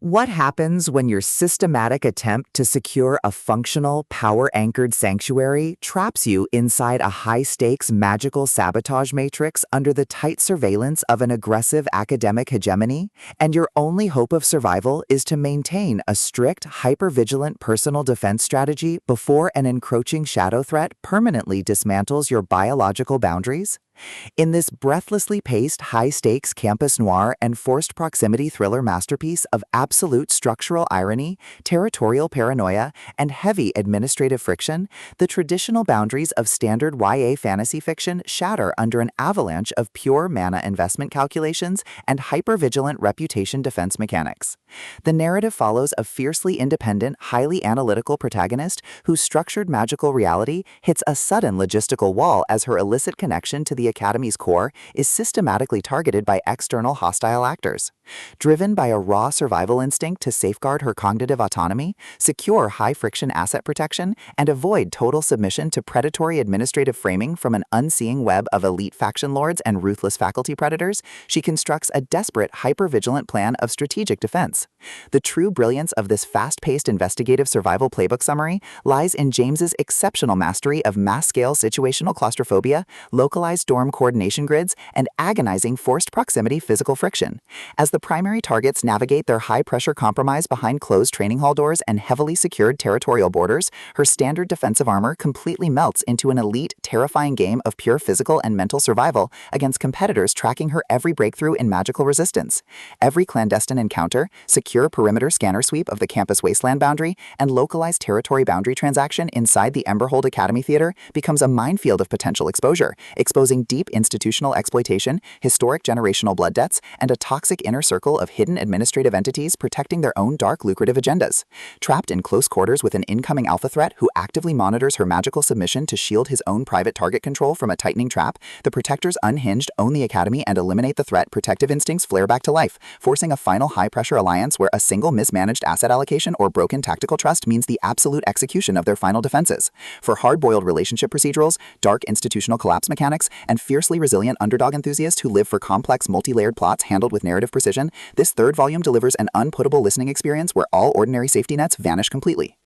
What happens when your systematic attempt to secure a functional, power-anchored sanctuary traps you inside a high-stakes magical sabotage matrix under the tight surveillance of an aggressive academic hegemony, and your only hope of survival is to maintain a strict, hyper-vigilant personal defense strategy before an encroaching shadow threat permanently dismantles your biological boundaries? In this breathlessly paced, high-stakes campus noir and forced proximity thriller masterpiece of absolute structural irony, territorial paranoia, and heavy administrative friction, the traditional boundaries of standard YA fantasy fiction shatter under an avalanche of pure mana investment calculations and hyper-vigilant reputation defense mechanics. The narrative follows a fiercely independent, highly analytical protagonist whose structured magical reality hits a sudden logistical wall as her illicit connection to the Academy's core is systematically targeted by external hostile actors. Driven by a raw survival instinct to safeguard her cognitive autonomy, secure high-friction asset protection, and avoid total submission to predatory administrative framing from an unseeing web of elite faction lords and ruthless faculty predators, she constructs a desperate, hyper-vigilant plan of strategic defense. The true brilliance of this fast-paced investigative survival playbook summary lies in James's exceptional mastery of mass-scale situational claustrophobia, localized dorm coordination grids, and agonizing forced proximity physical friction. As the primary targets navigate their high-pressure compromise behind closed training hall doors and heavily secured territorial borders, her standard defensive armor completely melts into an elite, terrifying game of pure physical and mental survival against competitors tracking her every breakthrough in magical resistance. Every clandestine encounter, secure perimeter scanner sweep of the campus wasteland boundary, and localized territory boundary transaction inside the Emberhold Academy Theater becomes a minefield of potential exposure, exposing deep institutional exploitation, historic generational blood debts, and a toxic inner circle of hidden administrative entities protecting their own dark lucrative agendas. Trapped in close quarters with an incoming alpha threat who actively monitors her magical submission to shield his own private target control from a tightening trap, the Protectors unhinged own the Academy and eliminate the threat. Protective instincts flare back to life, forcing a final high-pressure alliance where a single mismanaged asset allocation or broken tactical trust means the absolute execution of their final defenses. For hard-boiled relationship procedurals, dark institutional collapse mechanics, and fiercely resilient underdog enthusiasts who live for complex multi-layered plots handled with narrative precision, this third volume delivers an unputtable listening experience where all ordinary safety nets vanish completely.